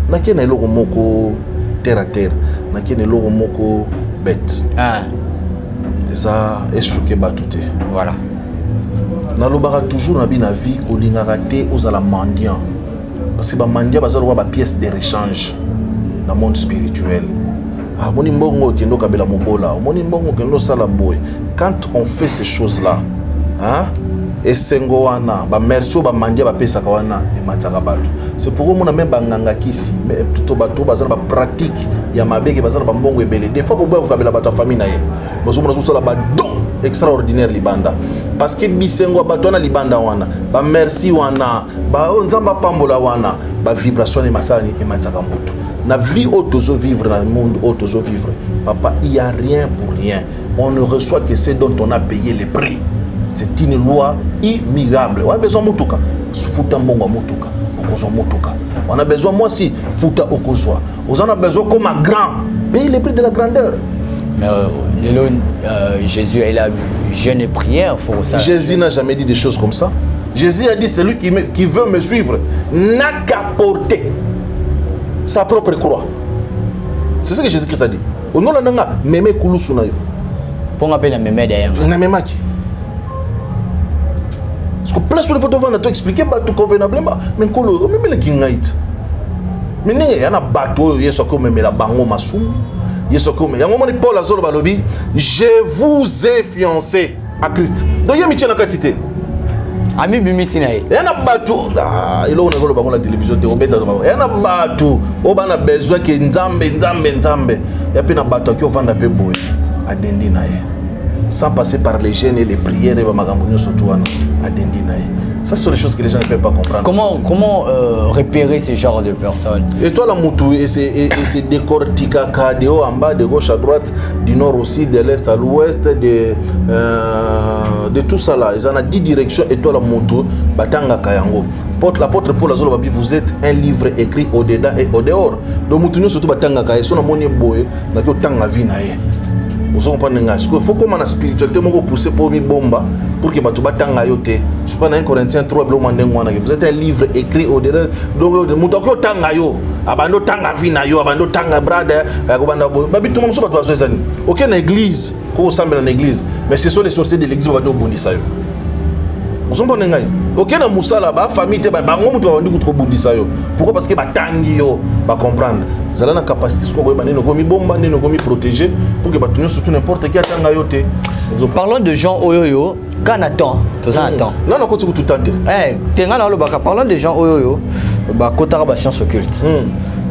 Na kena eloko moko terre à terre. Na kena eloko moko bête. Ah. Ça est choqué batouté. Voilà. Nalobaka toujours na bina vie kolingaka te ozala mendiant parce que ba mendiant bazalo ba pièce de rechange dans le monde spirituel. Ah moni mbongo kendo kabela mobola, moni mbongo kendo sala boy. Quand on fait ces choses là, hein? Et sengo wana ba merci ba mendiant ba pesa ka wana e mataka batu. C'est pour moi même banganga kisi, mais plutôt bato bazala ba pratique ya mabeke bazala ba mbongo ebele. Des fois ko ba kabela bata famille na ye. Bozo mona sala ba don extraordinaire libanda parce que bisengo batona libanda wana ba merci wana ba nzamba pambola wana ba vibration et masani et mataka moto na vie autozo vivre dans le monde autozo vivre papa il y a rien pour rien on ne reçoit que ce dont on a payé le prix c'est une loi immuable on a besoin motuka futa mbongo motuka okozwa motuka on a besoin moi si futa okozwa on a besoin comme un grand payer le prix de la grandeur. Jésus est là, jeûne et prière. Jésus n'a jamais dit des choses comme ça. Jésus a dit celui qui veut me suivre n'a qu'à porter sa propre croix. C'est ce que Jésus-Christ a dit. Au nom de la mémé koulou sunayo. Pour m'appeler la mémé d'ailleurs. La mémé qui. Parce que place où il faut devant te expliquer tout convenablement. Mais koulou, même le kingaït. Mais il y a un bateau, il y a ce qu'on met la bango masoum. Paul Azolo Balobi, je vous ai fiancé à Christ. Donc il y a Michel Nakatité. Ami Bimisinae. Il y a un bateau. Il y a la télévision. Il y a un bateau. On a besoin que Nzambe. Il y a un bateau qui va vendre à Dendinae. Sans passer par les gènes et les prières et les magambonio surtout à Dendinae. Ça, ce sont les choses que les gens ne peuvent pas comprendre. Comment repérer ce genre de personnes? Et toi, la moutou, et c'est décorticaca de haut en bas, de gauche à droite, du nord aussi, de l'est à l'ouest, de tout ça là. Ils en ont 10 directions. Et toi, la moutou, batanga kayango. L'apôtre Paul Azolo Babi, vous êtes un livre écrit au-dedans et au-dehors. Donc, moutou, surtout batanga kaye. Son amoni boye, n'a que tanga vinaye. Vous comprenez? Il faut que la spiritualité soit poussée pour mi bomba pour que tu batanga yote. Je prends 1 Corinthiens 3 vous êtes un livre écrit au-dedans. Donc mutako tanga yo, abando tanga vina yo, abando tanga brother, abando babi tout le monde soit pas toi. Aucune église qu'on ressemble à une église, mais ce sont les sorciers de l'église qui vont bondissa yo. Vous comprenez? Aucun moussa là-bas, famille, pourquoi? Parce que batangi yo, ba comprendre. Ils ont la capacité de bomba, de protéger pour que tu surtout n'importe qui attend yote. Parlons de gens oyoyo, quand attend, tout ça attend. Là on continue tout tenter. Parlons de gens oyoyo, ba kotara ba science occulte.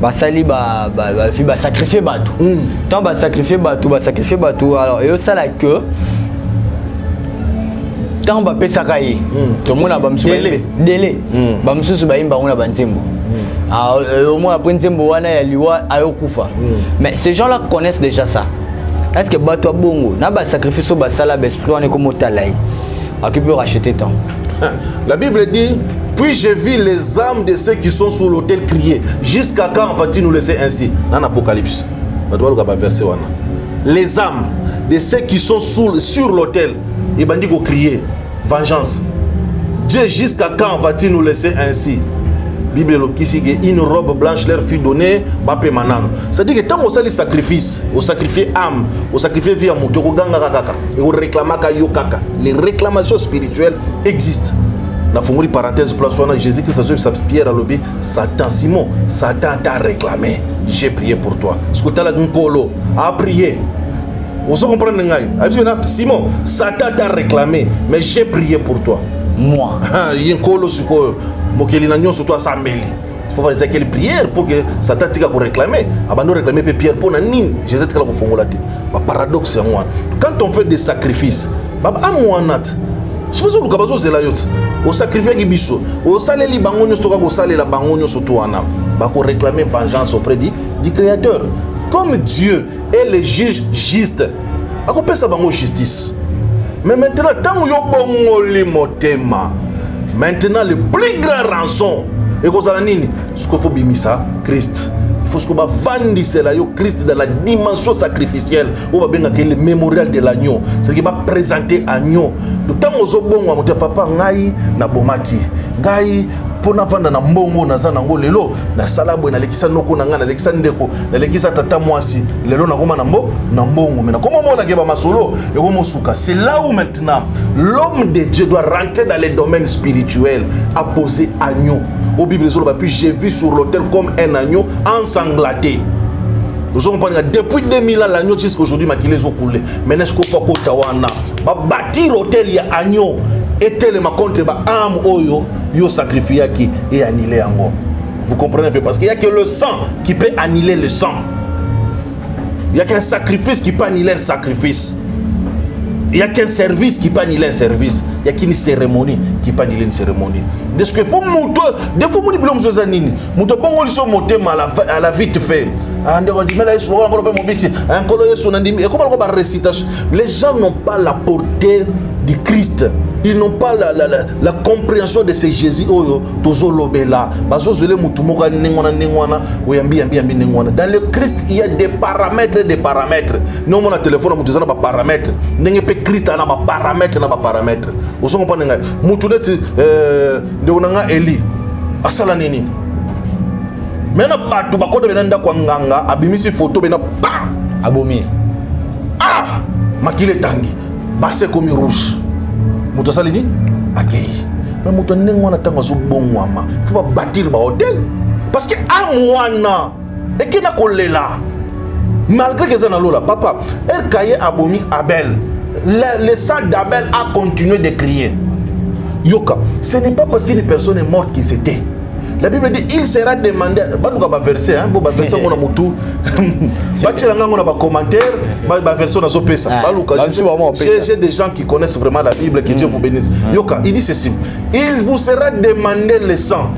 Ba sali ba sacrifier batou. Tant ba sacrifier batou, alors et ça là que tant ba pesaka yi to mona ba msuba délai ba msusu ba imba ona ba ntembo au moins après ntembo wana ya liwa ayokufa. Mais ces gens-là connaissent déjà ça. Est-ce que bato bongo na ba sacrifice ba sala ba esprit on est comme talai à qui peut racheter temps. La Bible dit puis j'ai vu les âmes de ceux qui sont sous l'autel crier jusqu'à quand vas-tu nous laisser ainsi dans l'Apocalypse. Ba doit le verset wana. Les âmes de ceux qui sont sur l'autel et bandit go crier vengeance. Dieu, jusqu'à quand va-t-il nous laisser ainsi? Bible qui une robe blanche leur fut donnée, bapé manan. C'est-à-dire que tant on sali sacrifice, on sacrifie âme, on sacrifie vie à mouton, on ganga kaka, et on réclame kayo kaka. Les réclamations spirituelles existent. La formule parenthèse place où Jésus-Christ a dit Pierre à l'obé, Satan, Simon, Satan t'a réclamé. J'ai prié pour toi. Ce que tu as là, a prié. On se comprend, Simon, Satan t'a réclamé, mais j'ai prié pour toi. Moi. Il y a un colo sur toi, il faut faire des prières pour que Satan t'ait réclamé. Avant de réclamer Pierre pour Nanine, Jésus t'a fait un paradoxe. Quand on fait des sacrifices, je pense que c'est là. On sacrifie Gibiso, on salé les bangones, on salé la bangogne sur toi. On réclamer vengeance auprès du Créateur. Comme Dieu est le juge juste, on peut ça bango justice. Mais maintenant, tant que vous avez motema, maintenant le plus grand rançon, et que vous avez ce qu'il faut bimisa, Christ. Il faut que vous vendiez cela, Christ dans la dimension sacrificielle, où vous avez le mémorial de l'agneau. C'est-à-dire qu'il va présenter l'agneau. Tant que vous avez dit, papa, ngai na bomaki, ngai pona vanda na mbongo na za nango lelo na salabo na lekisa noko na ngana lekisa ndeko na lekisa tata mwasi lelo na koma na mbongo mais na koma mona ke ba masolo et komo suka. C'est là où maintenant l'homme de Dieu doit rentrer dans les domaines spirituels, à poser agneau. Au Bible puis j'ai vu sur l'autel comme un agneau ensanglanté. Nous comprenons depuis 2000 ans l'agneau jusqu'à aujourd'hui ma les ont coulé. Mais n'est-ce qu'on pas tawana ba bâtir l'autel ya agneau et tellement contre ba âme oyo yo sacrifié qui et annihiler yango. Vous comprenez un peu parce qu'il y a que le sang qui peut annihiler le sang. Il y a qu'un sacrifice qui peut annihiler un sacrifice. Il y a qu'un service qui peut annihiler un service. Il y a qu'une cérémonie qui peut annihiler une cérémonie. De ce que faut monter, des fois mon diplôme sur zanini, mon bon on lui monter à la vite fait. Les gens n'ont pas la portée du Christ. Ils n'ont pas la compréhension de ce Jésus. Dans le Christ, il y a des paramètres. Nous, on a un téléphone, on a des paramètres. Christ a des paramètres. Vous comprenez? Nous avons Eli. Asalanini. Maintenant, tu vas côté benanda kwa nganga, abimisi photo bena pa abomi. Ah, makile tangi. Basse comme rouge. Muto salini akei. Mais muto nengwana tanga zo bongwama. Faut pas bâtir ba hôtel parce que amwana et qui na kolela. Malgré que ça na lola papa, elle kaye abomi Abel. Le sang d'Abel a continué de crier. Yoka, ce n'est pas parce qu'une personne est morte qu'il s'était. La Bible dit il sera demandé. Bah verset hein, bon verset on a mutu. Bah tu l'as on a commentaire, bah verset on a sopé ça. J'ai des gens qui connaissent vraiment la Bible, que Dieu vous bénisse. Yoka, il dit ceci. Il vous sera demandé le sang.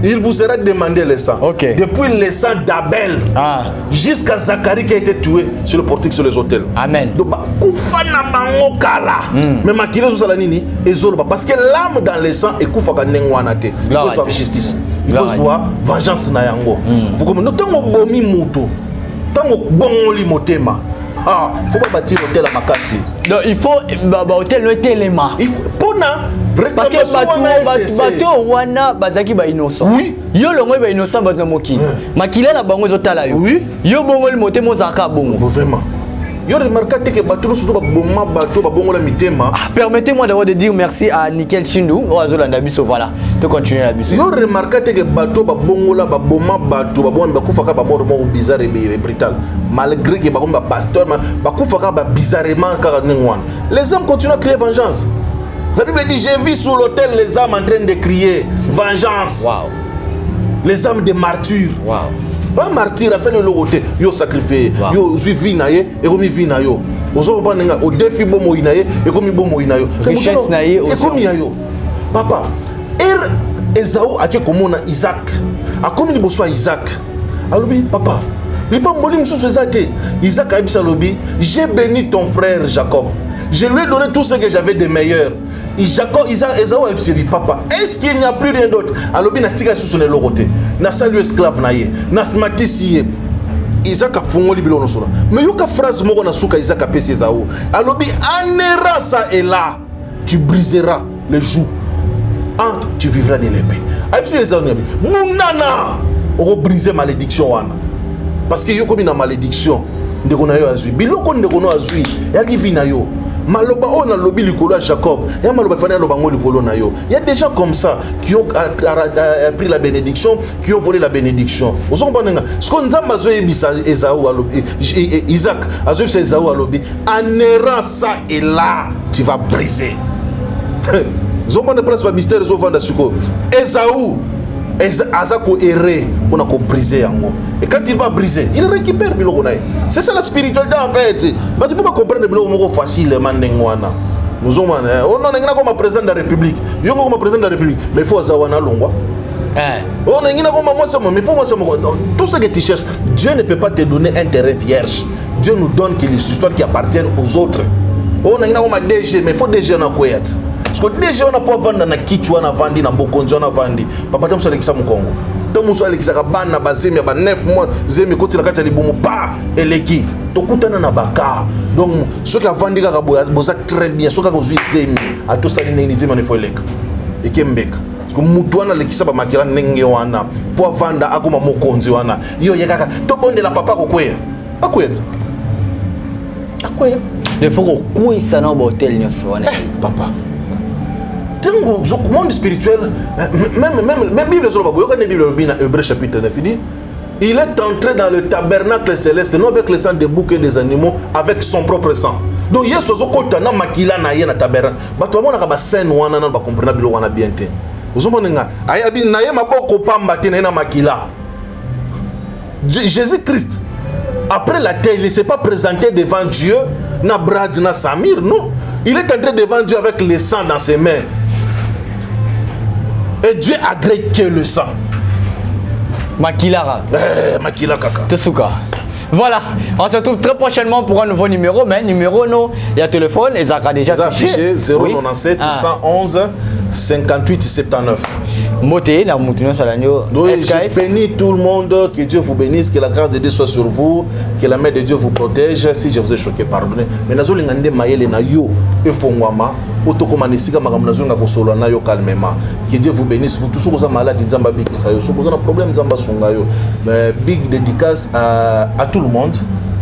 Il vous sera demandé le sang. Depuis le sang d'Abel jusqu'à Zacharie qui a été tué sur le portique sur les autels. Amen. Donc, Koufana Bango Kala. Mais Makile Zosalanini et Zolba. Parce que l'âme dans le sang est Koufaka Nengwanate. Il faut soit justice. Il faut soit vengeance Nayango. Vous comprenez? Tant que Bomi Mouto, tant que Bongoli Motema. Il faut pas bâtir l'hôtel à Makassi. Donc il faut hôtel le téléma. Il faut parce que bateau wana bazaki ba innocent. Oui. Yo longo ba innocent bato moki. Makila la bango zotala yo. Oui. Yo bongo le moté mozaka bongo. Vraiment. Yo remarquez que bateau surtout ba bomma bateau ba bongo la mitema. Permettez-moi d'abord de dire merci à Nickel Chindou. Ozolanda biso voilà. De continuer la biso. Yo remarquez que bateau ba bongo la ba bomma bateau ba bongo ba kufaka ba mort bizarre et brutal. Malgré que ba comme ba pasteur ba kufaka ba bizarrement car nengwan. Les hommes continuent à crier vengeance. La Bible dit, j'ai vu sous l'autel les âmes en train de crier vengeance. Wow. Les âmes des martyrs. Wow. Pas martyr, ça ne l'autre. Yo sacrifié. Yo suivi naye et comme vi na yo. Ozo ba nga au défi bo mo inaye et comme bo mo inayo. Richesse naye et comme yo. Papa, Esaü a que komona Isaac. A comme ni boso Isaac. Alobi papa, il pas moli musu Isaac. Isaac a dit alobi, j'ai béni ton frère Jacob. Je lui ai donné tout ce que j'avais de meilleur. Jacob, Esaü a dit, papa, est-ce qu'il n'y a plus rien d'autre? Alors, il a tiré sur son éloqueté. Il a salué esclave, il a smatisé. Isaac a fongoli bilono sona. Mais il y a une phrase qui a Isaac a payé Esaü. Alors, il a ça et là, tu briseras le joug. Tu vivras de l'épée. Alors, Esaü a dit, Mounana, on va briser la malédiction. Parce qu'il y a comme une malédiction. Ndeko na yo azui biloko ndeko no azui yaki vina yo maloba on a lobi likolo à Jacob ya maloba fana loba ngo likolo na yo. Il y a des gens comme ça qui ont pris la bénédiction, qui ont volé la bénédiction. Vous comprenez? Ce qu'on nzamba zo yebisa Esaü alobi Isaac azo yebisa Esaü alobi anera ça et là tu vas briser. Zomba ne place pas mystère zo vanda suko Esaü Azako erré pour nous briser yango. Et quand il va briser, il récupère biloko nae. C'est ça la spiritualité en fait. Mais il faut pas comprendre biloko moko facile mandengwana. Nous on a comme président de la République. Yo comme président de la République, mais il faut azawana longwa. On a comme moi ça mais faut moi ça tout ce que tu cherches, Dieu ne peut pas te donner un terrain vierge. Dieu nous donne que les histoires qui appartiennent aux autres. On a comme DG mais il faut DG na koyat. Parce que déjà on a pas vendre na kichwa na vandi na bokonzo na vandi papa tamu sala kisamu Kongo tamu sala kisaka bana bazemi ba 9 mois zemi koti na kati ya libumu pa eleki tokutana na baka donc ceux qui vandi kaka boza très bien ceux qui ozui zemi ato sali nini zemi ne faut eleka ekembeka parce que mutu wana lekisa ba makila nenge wana po vanda akoma mokonzi wana yo yekaka to bondela papa kokweya akweta il faut qu'on ça dans hôtel nyonso wana papa le monde spirituel, même Bible, Hébreux chapitre 9, il dit il est entré dans le tabernacle céleste, non avec le sang des boucs et des animaux, avec son propre sang. Donc, il y a ce qui est makila na yé na tabernacle. Bato amona ka ba scène wana na ba comprendre bilo wana bien te. Vous comprenez nga? Ayabi na yé maboko pamba te na makila. Jésus-Christ, après la terre, il ne s'est pas présenté devant Dieu, na Brad, na Samir, non. Il est entré devant Dieu avec le sang dans ses mains. Et Dieu agrée que le sang. Makilara. Makila kaka. Tesuka. Voilà, on se retrouve très prochainement pour un nouveau numéro. Mais numéro, non, il y a téléphone, et ça a déjà affiché 097 111 58 79. Moté, la moutina salanio. Je bénis tout le monde, que Dieu vous bénisse, que la grâce de Dieu soit sur vous, que la main de Dieu vous protège. Si je vous ai choqué, pardonnez. Mais nazo lingande maïle na yo e fongwama, otokomanisika magamnazo nga kosolo na yo calmement. Que Dieu vous bénisse. Vous tous vous malade nzamba bikisa yo. Si vous avez un problème nzamba songa yo. Big dédicace à tout le monde,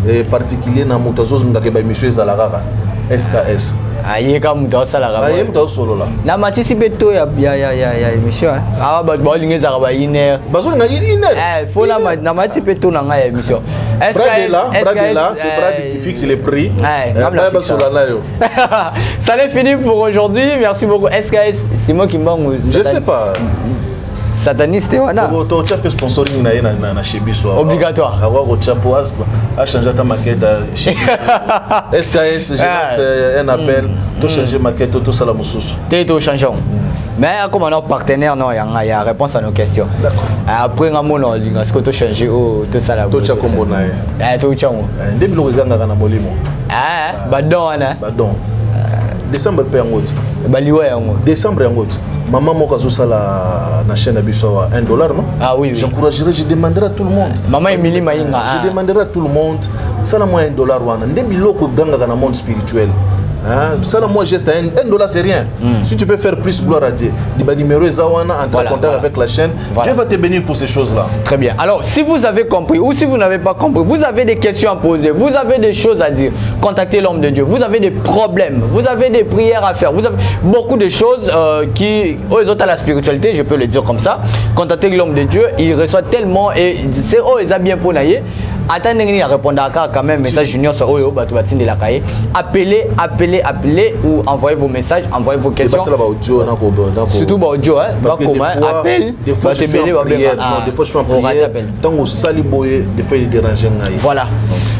et particulier na mutazoz ngakeba monsieur Zalarara SKS. Aïe comme dans ça la aïe dans solo là na matisipe to ya émission ah ba linge za ba iner bazo nga iner faut la na matisipe to na nga émission Brad c'est Brad qui fixe les prix ba solo là yo. Ça est fini pour aujourd'hui, merci beaucoup SKS, c'est moi qui m'en je sais pas sataniste wana. To tcha sponsoring na chez biso. Obligatoire. Avoir au chapeau a changer ta maquette chez biso. SKS j'ai un appel to changer maquette to sala mususu. To changer. Mais comme on a partenaire non, il y a réponse à nos questions. D'accord. Après on a ce que to changer au to sala. To tcha kombo na. To tcha. Ndemi lo ganga na molimo. Badon wana. Badon. Décembre pe ngoti. Baliwa yango. Décembre ngoti. Maman moko azosala na chaîne abiso $1 non? Ah oui. J'encouragerai, je demanderai à tout le monde. Maman Emily Mainga. Je demanderai à tout le monde. Ça na moi $1 wana. Ndebi loko ganga na monde spirituel. Hein? Ça là moi geste $1 c'est rien. Si tu peux faire plus, gloire à Dieu. Le numéro est entre en contact avec la chaîne. Dieu va te bénir pour ces choses-là. Très bien. Alors, si vous avez compris ou si vous n'avez pas compris, vous avez des questions à poser, vous avez des choses à dire, contactez l'homme de Dieu. Vous avez des problèmes, vous avez des prières à faire, vous avez beaucoup de choses qui, aux autres à la spiritualité, je peux le dire comme ça. Contactez l'homme de Dieu, il reçoit tellement et c'est ils ont bien pour naïe. Attendez à répondre à quand même message junior sur Oyo Batubatine de la Caille. Appelez ou envoyez vos messages, envoyez vos questions. Surtout audio, hein. Parce que des fois je suis en prière. Des fois je suis en prière. Tant que sali boye, des fois il dérange. Voilà.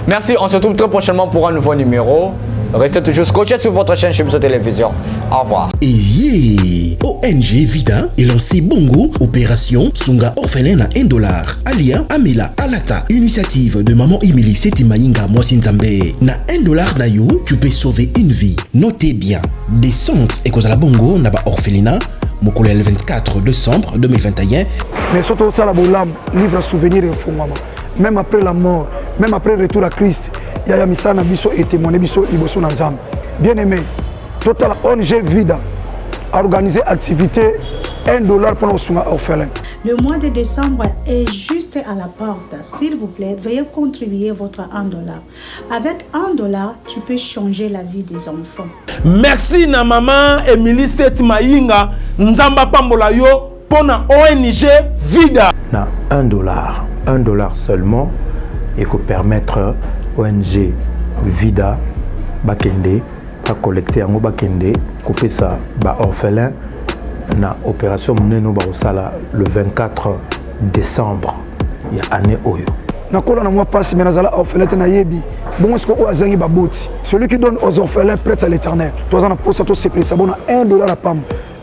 Merci. On se retrouve très prochainement pour un nouveau numéro. Restez toujours scotchés sur votre chaîne Chebbiso Télévision. Au revoir. Et ONG Vida est lancé Bongo, opération Sunga Orphelin à $1. Alia Amela Alata, initiative de Maman Emily Setimayinga Mwasinzambe. Na $1 na you, tu peux sauver une vie. Notez bien. Descente et cause à la Bongo, na ba orphelinat. Mokole le 24 décembre 2021. Mais surtout ça la boulam, livre souvenir et fondement. Même après la mort, même après le retour à Christ, il y a misana biso et témoigné biso liboso na Nzambe. Bien aimé, total ONG Vida a organisé activité $1 pour nos soins orphelins. Le mois de décembre est juste à la porte. S'il vous plaît, veuillez contribuer votre $1. Avec $1, tu peux changer la vie des enfants. Merci na maman Emily Setimayinga Nzamba Pambola yo pour na ONG Vida. Na $1 seulement et que permettre ONG Vida Bakende à collecter en Bakende couper ça ba orphelin na opération meneno ba osala le 24 décembre ya année oyo na kola na moi passe mais nazala orphelin na yebi bon est-ce que o azangi baboti celui qui donne aux orphelins prête à l'éternel toi na posa to c'est ça bon $1 à pam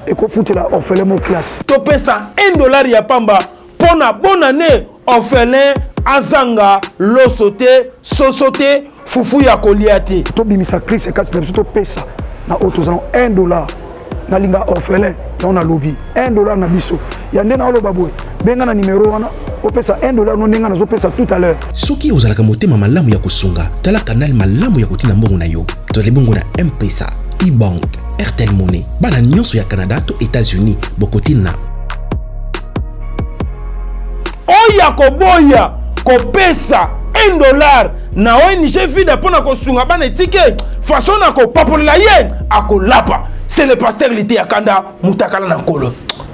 et ko foutre la orphelin mon classe to pesa $1 ya pamba pour na bonne année orphelin azanga losote sosote fufu ya koliate to bimisa Christ et 4 personnes to pesa na auto $1 na linga orphelin on a lobby $1 na biso ya ndena olo babwe benga na numéro wana opesa $1 no ndenga na zo pesa tout à l'heure soki ozalaka motema malamu ya kusunga tala kanal malamu ya kotina mbongo na yo to le bongo na M-Pesa e-bank Airtel Money bana nyonso ya Canada to États-Unis bokotina oya koboya kopesa $1 na ONG Vida pona kosunga bana etike façon na ko papolela ye akolapa c'est le pasteur Lité Akanda Mutakala na Nkolo.